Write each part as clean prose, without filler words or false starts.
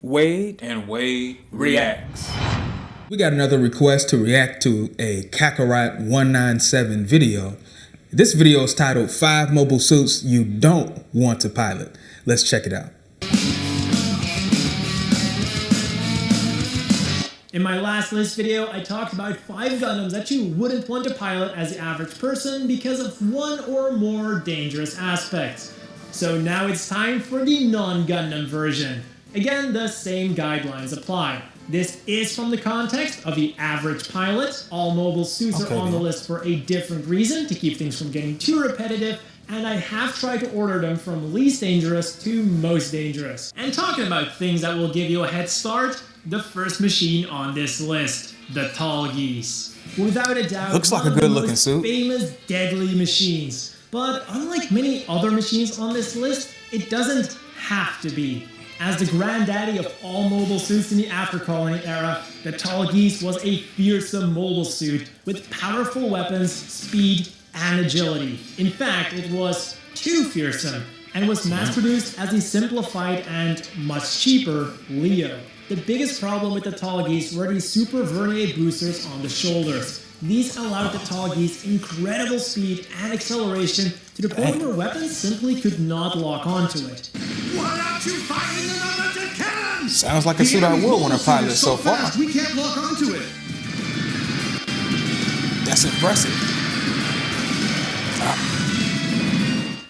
Wade and Wade reacts. We got another request to react to a Kakarot197 video. This video is titled 5 Mobile Suits You Don't Want to Pilot. Let's check it out. In my last list video, I talked about 5 Gundams that you wouldn't want to pilot as the average person because of one or more dangerous aspects. So now it's time for the non-Gundam version. Again, the same guidelines apply. This is from the context of the average pilot. All mobile suits are on the list for a different reason, to keep things from getting too repetitive, and I have tried to order them from least dangerous to most dangerous. And talking about things that will give you a head start, the first machine on this list, the Tallgeese. Without a doubt, looks like a good looking suit. Famous deadly machines. But unlike many other machines on this list, it doesn't have to be. As the granddaddy of all mobile suits in the after-colony era, the Tallgeese was a fearsome mobile suit with powerful weapons, speed, and agility. In fact, it was too fearsome and was mass-produced as the simplified and much cheaper Leo. The biggest problem with the Tallgeese were the Super Vernier boosters on the shoulders. These allowed the Tallgeese incredible speed and acceleration to the point where weapons simply could not lock onto it. Why aren't you firing another cannon? Sounds like a suit I would want to pilot so far. We can't lock onto it. That's impressive.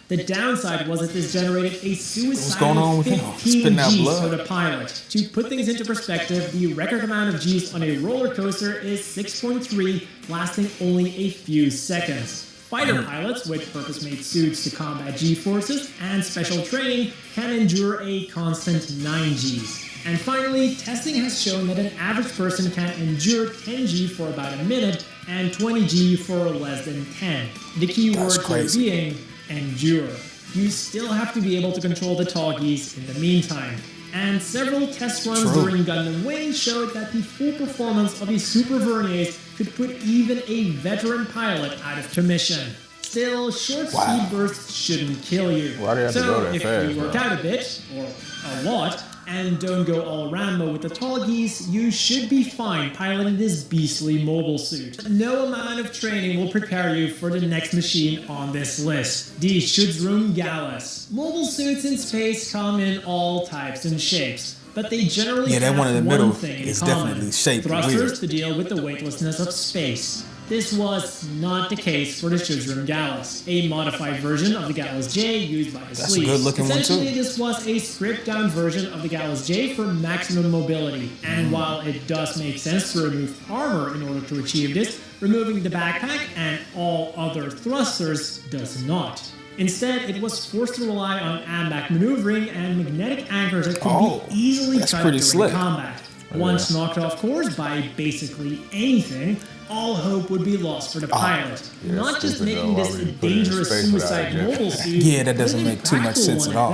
The downside was that this generated a with suicidal him? 15 Spitting out Gs blood. for the pilot. To put things into perspective, the record amount of Gs on a roller coaster is 6.3, lasting only a few seconds. Fighter pilots with purpose-made suits to combat G-forces and special training can endure a constant 9 Gs. And finally, testing has shown that an average person can endure 10 G for about a minute and 20 G for less than 10. The key word here being endure. You still have to be able to control the Tallgeese in the meantime. And several test runs during Gundam Wing showed that the full performance of the Super Verniers could put even a veteran pilot out of commission. Still, short speed bursts shouldn't kill you. So if you work out a bit, or a lot, and don't go all Rambo with the Tallgeese, you should be fine piloting this beastly mobile suit. No amount of training will prepare you for the next machine on this list, the Schuzrum-Galluss. Mobile suits in space come in all types and shapes, but they generally have one in the middle thing in is common. definitely shaped Thrusters weird. to deal with the weightlessness of space. This was not the case for the Schuzrum-Galluss, a modified version of the Galluss J used by the That's Sleeves. a good looking one too. Essentially, this was a stripped-down version of the Galluss J for maximum mobility, and while it does make sense to remove armor in order to achieve this, removing the backpack and all other thrusters does not. Instead, it was forced to rely on AMBAC maneuvering and magnetic anchors that could be easily cut during combat. Once knocked off course by basically anything, all hope would be lost for the pilot. Not just making this a dangerous suicide mobile suit, that doesn't make too much sense at all.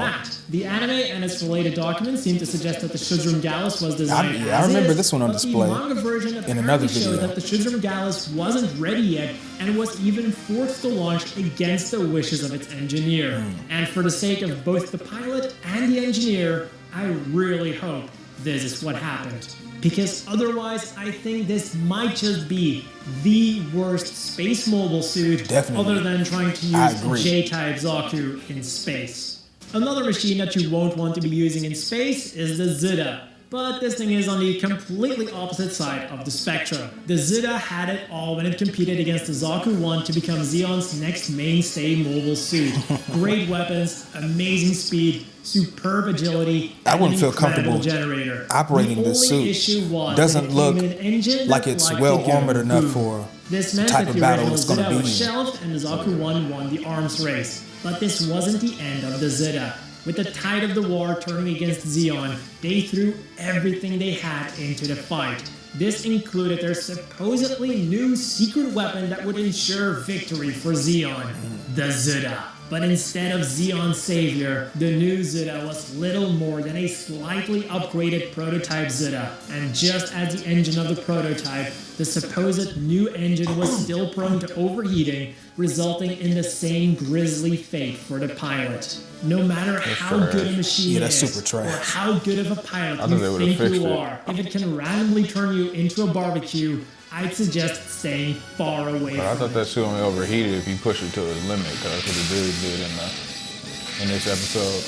The anime and its related documents seem to suggest that the Schuzrum-Galluss was designed I remember this one on display the manga version in another showed video. that the Schuzrum-Galluss wasn't ready yet and was even forced to launch against the wishes of its engineer. And for the sake of both the pilot and the engineer, I really hope this is what happened. Because otherwise, I think this might just be the worst space mobile suit other than trying to use J-type Zaku in space. Another machine that you won't want to be using in space is the Zudah. But this thing is on the completely opposite side of the spectrum. The Zudah had it all when it competed against the Zaku 1 to become Zeon's next mainstay mobile suit. Great weapons, amazing speed, superb agility, I wouldn't feel comfortable operating this suit. Doesn't look like it's well armored enough for this the meant type that of the battle original it's going to Zudah be was in. shelved and the Zaku 1 won the arms race. But this wasn't the end of the Zudah. With the tide of the war turning against Zeon, they threw everything they had into the fight. This included their supposedly new secret weapon that would ensure victory for Zeon, the Zudah. But instead of Zeon's savior, the new Zudah was little more than a slightly upgraded prototype Zudah. And just as the engine of the prototype, the supposed new engine was still prone to overheating, resulting in the same grisly fate for the pilot. No matter how good a machine is, or how good of a pilot you think you are, if it can randomly turn you into a barbecue, I'd suggest staying far away from it. I thought that shit only overheated if you push it to its limit, because that's what the dude did in this episode.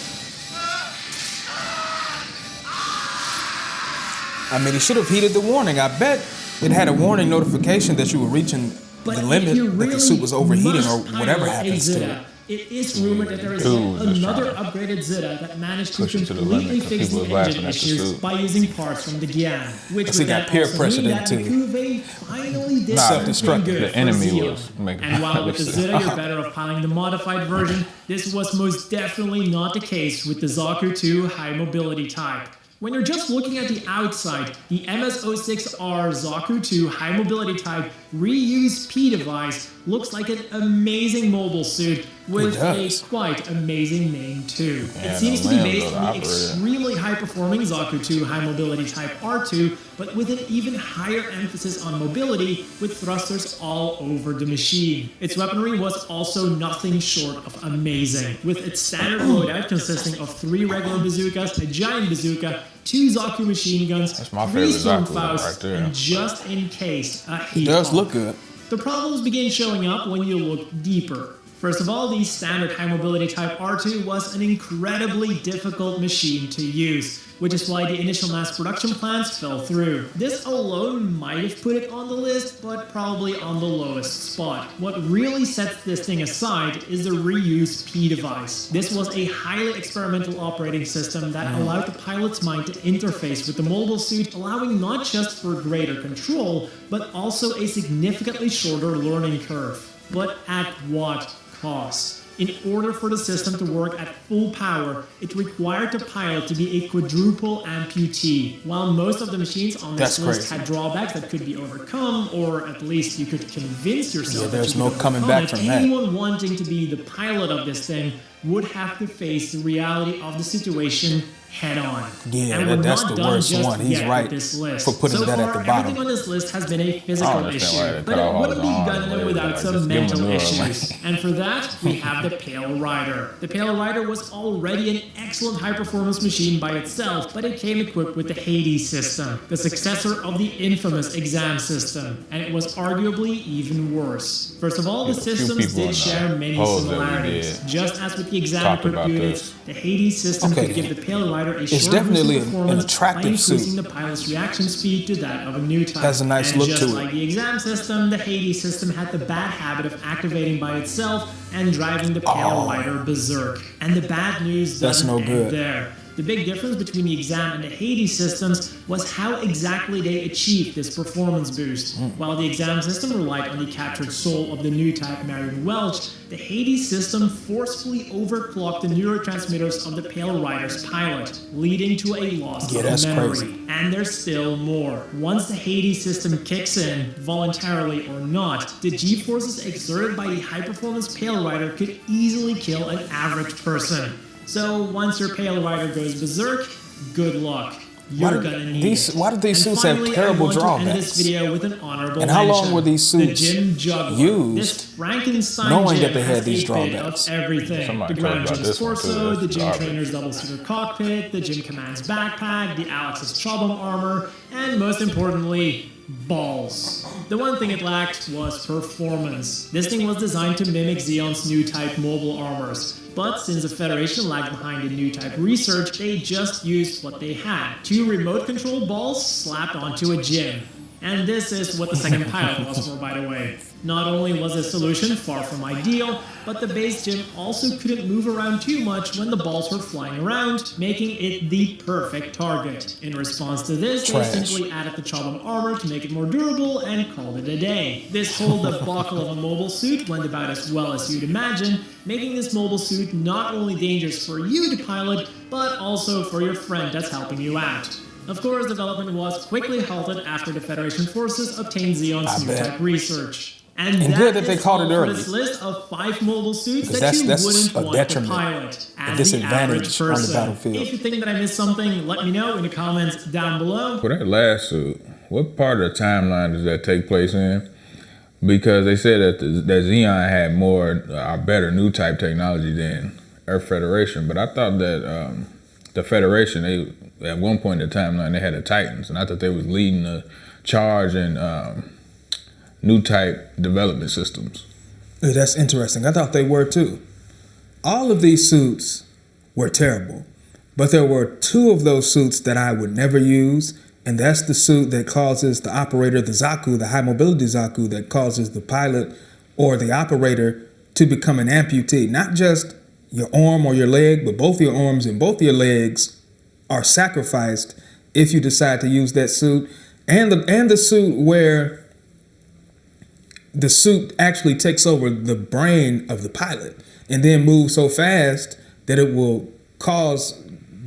I mean, he should have heeded the warning. I bet it had a warning notification that you were reaching the limit, that the suit was overheating or whatever happens to it. It is rumored that there is another upgraded Zudah that managed to completely fix the engine issues by using parts from the GM, which would got peer pressure mean that the Cuvée finally did something good the for enemy Zeon. was making And while with the Zudah you're better off piloting the modified version, this was most definitely not the case with the Zaku 2 high mobility type. When you're just looking at the outside, the MS-06R Zaku 2 high mobility type Reuse P Device looks like an amazing mobile suit with a quite amazing name too. Yeah, it seems to be based on the extremely high-performing Zaku 2 high mobility type R2, but with an even higher emphasis on mobility with thrusters all over the machine. Its weaponry was also nothing short of amazing, with its standard loadout consisting of 3 regular bazookas, a giant bazooka, 2 Zaku machine guns, 3 Sturmfausts, and just in case, a heat It does pump. look good. The problems begin showing up when you look deeper. First of all, the standard high mobility type R2 was an incredibly difficult machine to use, which is why the initial mass production plans fell through. This alone might have put it on the list, but probably on the lowest spot. What really sets this thing aside is the Reuse P Device. This was a highly experimental operating system that allowed the pilot's mind to interface with the mobile suit, allowing not just for greater control, but also a significantly shorter learning curve. But at what cost? In order for the system to work at full power, it required the pilot to be a quadruple amputee. While most of the machines on this list had drawbacks that could be overcome, or at least you could convince yourself there's that you no could coming overcome back it, from that. anyone wanting to be the pilot of this thing would have to face the reality of the situation head on. Yeah, and that's the worst one. He's right for putting that at the bottom. Everything on this list has been a physical issue, but it wouldn't be Gundam without some Just give mental him a issues. And for that, we have the Pale Rider. The Pale Rider was already an excellent high-performance machine by itself, but it came equipped with the Hades system, the successor of the infamous exam system, and it was arguably even worse. First of all, the systems did share many similarities. Just as with the exam-equipped units, the Hades system could give the Pale Rider a short definitely boost of performance an attractive by increasing suit. the pilot's reaction speed to that of a new type. Has a nice look just to it. like the exam system, the Hades system had the bad habit of activating by itself and driving the Pale Rider berserk. And the bad news doesn't end there. The big difference between the exam and the Hades systems was how exactly they achieved this performance boost. While the exam system relied on the captured soul of the new type Marion Welch, the Hades system forcefully overclocked the neurotransmitters of the Pale Rider's pilot, leading to a loss of memory. Crazy. And there's still more. Once the Hades system kicks in, voluntarily or not, the G-forces exerted by the high-performance Pale Rider could easily kill an average person. So once your Pale Rider goes berserk, good luck. You're gonna need it. Why did these suits have terrible I want to drawbacks? end this video with an honorable And how long mention. were these suits the GM Juggler. used, This Frankenstein knowing gym that they had has these a bit drawbacks? of everything. Somebody The told Ground about Gym's this one, too. torso, That's the Gym garbage. Trainer's double-seater cockpit, the Gym Command's backpack, the Alex's Chobum armor, and most importantly, balls. The one thing it lacked was performance. This thing was designed to mimic Zeon's new type mobile armors. But since the Federation lagged behind in new type research, they just used what they had. 2 remote-controlled balls slapped onto a gym. And this is what the second pilot was for, by the way. Not only was this solution far from ideal, but the base gym also couldn't move around too much when the balls were flying around, making it the perfect target. In response to this, they simply added the Chobum armor to make it more durable and called it a day. This whole debacle of a mobile suit went about as well as you'd imagine, making this mobile suit not only dangerous for you to pilot, but also for your friend that's helping you out. Of course, development was quickly halted after the Federation forces obtained Zeon's new type research. And good that they is called it all for early. this list of 5 mobile suits 'Cause that you that's wouldn't a want detriment, to pilot a as disadvantage the average on the person. battlefield. If you think that I missed something, let me know in the comments down below. For that last suit, what part of the timeline does that take place in? Because they said that that Xeon had more better new type technology than Earth Federation, but I thought that the Federation, they at one point in the timeline they had the Titans, and I thought they was leading the charge in new type development systems. Hey, that's interesting. I thought they were too. All of these suits were terrible, but there were 2 of those suits that I would never use, and that's the suit that causes the operator, the Zaku, the high mobility Zaku, that causes the pilot or the operator to become an amputee. Not just your arm or your leg, but both your arms and both your legs are sacrificed if you decide to use that suit. And the suit where the suit actually takes over the brain of the pilot and then moves so fast that it will cause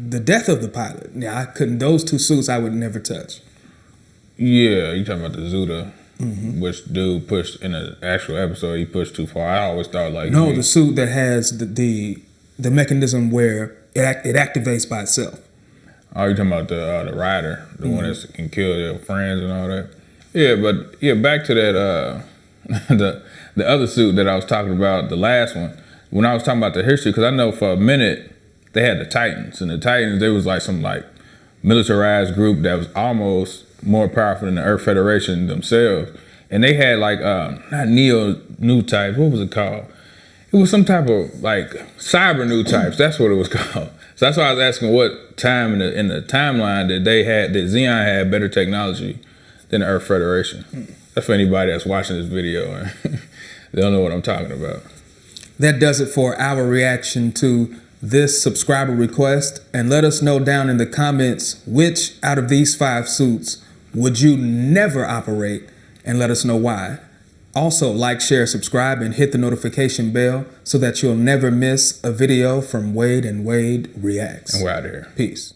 the death of the pilot. Yeah, those 2 suits I would never touch. Yeah, you talking about the Zudah, which dude pushed in an actual episode, he pushed too far. I always thought like... No, the suit that has the mechanism where it activates by itself. Oh, you talking about the rider, the one that can kill their friends and all that? Yeah, but yeah, back to that... the other suit that I was talking about, the last one, when I was talking about the history, because I know for a minute they had the Titans, and the Titans, they was like some like militarized group that was almost more powerful than the Earth Federation themselves, and they had like not new types, what was it called? It was some type of like cyber new types. That's what it was called. So that's why I was asking what time in the timeline that Xeon had better technology than the Earth Federation. That's for anybody that's watching this video and they don't know what I'm talking about. That does it for our reaction to this subscriber request. And let us know down in the comments which out of these 5 suits would you never operate, and let us know why. Also, like, share, subscribe, and hit the notification bell so that you'll never miss a video from Wade and Wade Reacts. And we're out of here. Peace.